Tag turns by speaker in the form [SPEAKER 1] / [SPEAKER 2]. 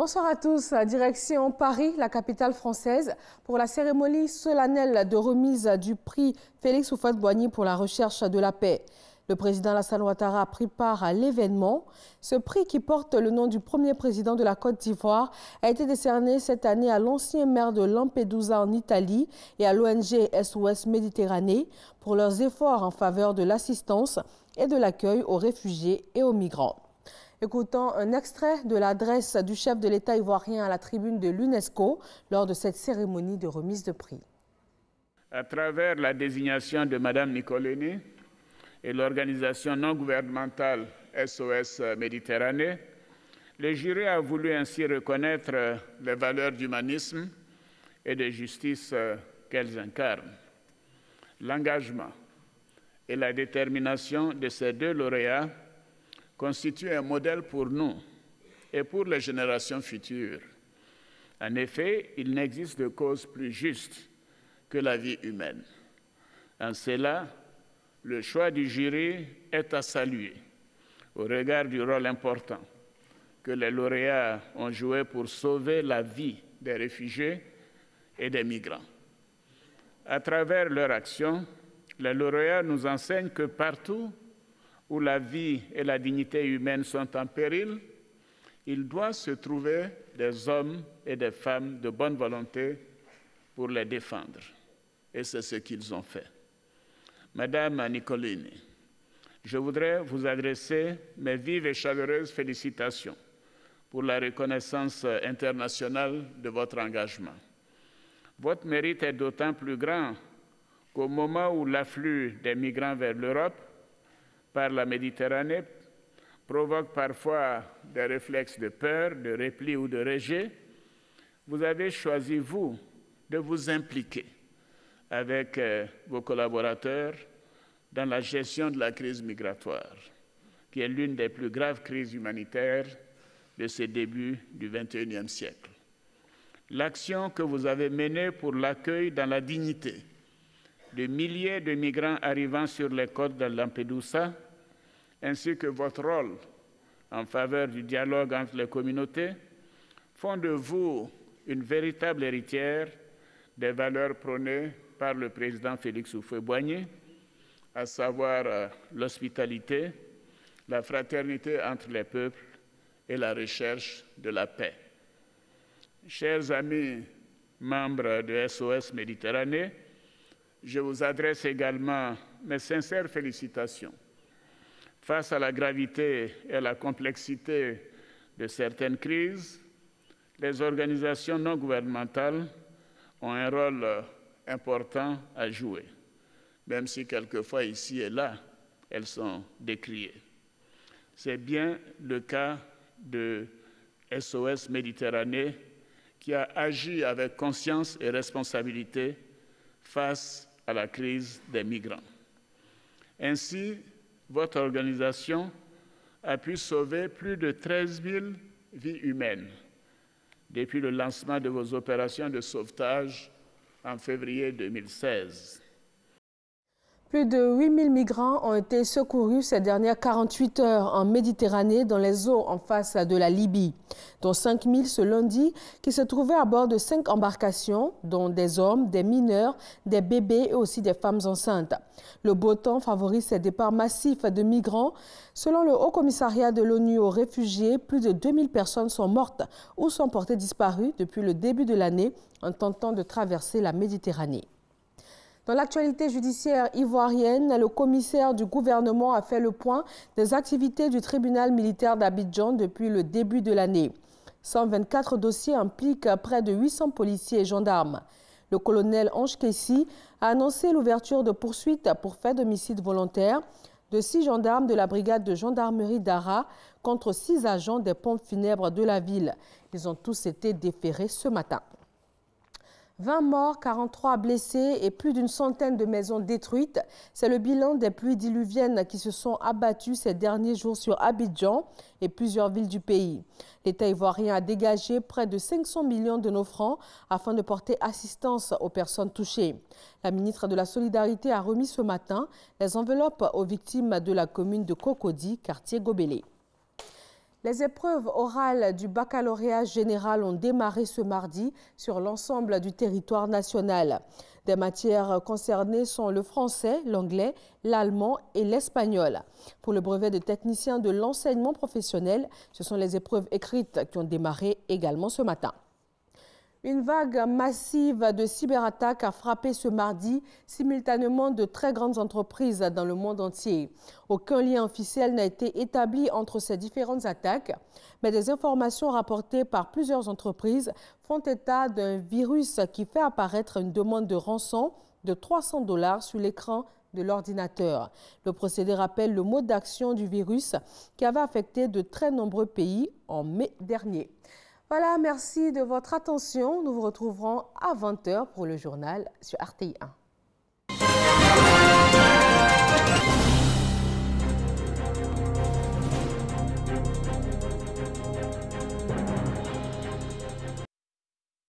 [SPEAKER 1] Bonsoir à tous. Direction Paris, la capitale française, pour la cérémonie solennelle de remise du prix Félix Houphouët-Boigny pour la recherche de la paix. Le président Alassane Ouattara a pris part à l'événement. Ce prix, qui porte le nom du premier président de la Côte d'Ivoire, a été décerné cette année à l'ancien maire de Lampedusa en Italie et à l'ONG SOS Méditerranée pour leurs efforts en faveur de l'assistance et de l'accueil aux réfugiés et aux migrants. Écoutons un extrait de l'adresse du chef de l'État ivoirien à la tribune de l'UNESCO lors de cette cérémonie de remise de prix.
[SPEAKER 2] À travers la désignation de Mme Nicolini et l'organisation non gouvernementale SOS Méditerranée, le jury a voulu ainsi reconnaître les valeurs d'humanisme et de justice qu'elles incarnent. L'engagement et la détermination de ces deux lauréats constitue un modèle pour nous et pour les générations futures. En effet, il n'existe de cause plus juste que la vie humaine. En cela, le choix du jury est à saluer au regard du rôle important que les lauréats ont joué pour sauver la vie des réfugiés et des migrants. À travers leur action, les lauréats nous enseignent que partout où la vie et la dignité humaine sont en péril, il doit se trouver des hommes et des femmes de bonne volonté pour les défendre. Et c'est ce qu'ils ont fait. Madame Nicolini, je voudrais vous adresser mes vives et chaleureuses félicitations pour la reconnaissance internationale de votre engagement. Votre mérite est d'autant plus grand qu'au moment où l'afflux des migrants vers l'Europe par la Méditerranée provoque parfois des réflexes de peur, de repli ou de rejet, vous avez choisi, vous, de vous impliquer avec vos collaborateurs dans la gestion de la crise migratoire, qui est l'une des plus graves crises humanitaires de ce début du XXIe siècle. L'action que vous avez menée pour l'accueil dans la dignité de milliers de migrants arrivant sur les côtes de Lampedusa, ainsi que votre rôle en faveur du dialogue entre les communautés, font de vous une véritable héritière des valeurs prônées par le président Félix Houphouët-Boigny, à savoir l'hospitalité, la fraternité entre les peuples et la recherche de la paix. Chers amis membres de SOS Méditerranée, je vous adresse également mes sincères félicitations. Face à la gravité et à la complexité de certaines crises, les organisations non gouvernementales ont un rôle important à jouer, même si quelquefois ici et là, elles sont décriées. C'est bien le cas de SOS Méditerranée qui a agi avec conscience et responsabilité face à la crise des migrants. Ainsi, votre organisation a pu sauver plus de 13 000 vies humaines depuis le lancement de vos opérations de sauvetage en février 2016.
[SPEAKER 1] Plus de 8 000 migrants ont été secourus ces dernières 48 heures en Méditerranée dans les eaux en face de la Libye, dont 5 000 ce lundi qui se trouvaient à bord de 5 embarcations, dont des hommes, des mineurs, des bébés et aussi des femmes enceintes. Le beau temps favorise ces départs massifs de migrants. Selon le Haut Commissariat de l'ONU aux réfugiés, plus de 2 000 personnes sont mortes ou sont portées disparues depuis le début de l'année en tentant de traverser la Méditerranée. Dans l'actualité judiciaire ivoirienne, le commissaire du gouvernement a fait le point des activités du tribunal militaire d'Abidjan depuis le début de l'année. 124 dossiers impliquent près de 800 policiers et gendarmes. Le colonel Ange Kessi a annoncé l'ouverture de poursuites pour fait d'homicide volontaire de 6 gendarmes de la brigade de gendarmerie d'Ara contre 6 agents des pompes funèbres de la ville. Ils ont tous été déférés ce matin. 20 morts, 43 blessés et plus d'une centaine de maisons détruites. C'est le bilan des pluies diluviennes qui se sont abattues ces derniers jours sur Abidjan et plusieurs villes du pays. L'État ivoirien a dégagé près de 500 millions de nos francs afin de porter assistance aux personnes touchées. La ministre de la Solidarité a remis ce matin les enveloppes aux victimes de la commune de Cocody, quartier Gobelé. Les épreuves orales du baccalauréat général ont démarré ce mardi sur l'ensemble du territoire national. Des matières concernées sont le français, l'anglais, l'allemand et l'espagnol. Pour le brevet de technicien de l'enseignement professionnel, ce sont les épreuves écrites qui ont démarré également ce matin. Une vague massive de cyberattaques a frappé ce mardi simultanément de très grandes entreprises dans le monde entier. Aucun lien officiel n'a été établi entre ces différentes attaques, mais des informations rapportées par plusieurs entreprises font état d'un virus qui fait apparaître une demande de rançon de 300 $ sur l'écran de l'ordinateur. Le procédé rappelle le mode d'action du virus qui avait affecté de très nombreux pays en mai dernier. Voilà, merci de votre attention. Nous vous retrouverons à 20 h pour le journal sur RTI 1.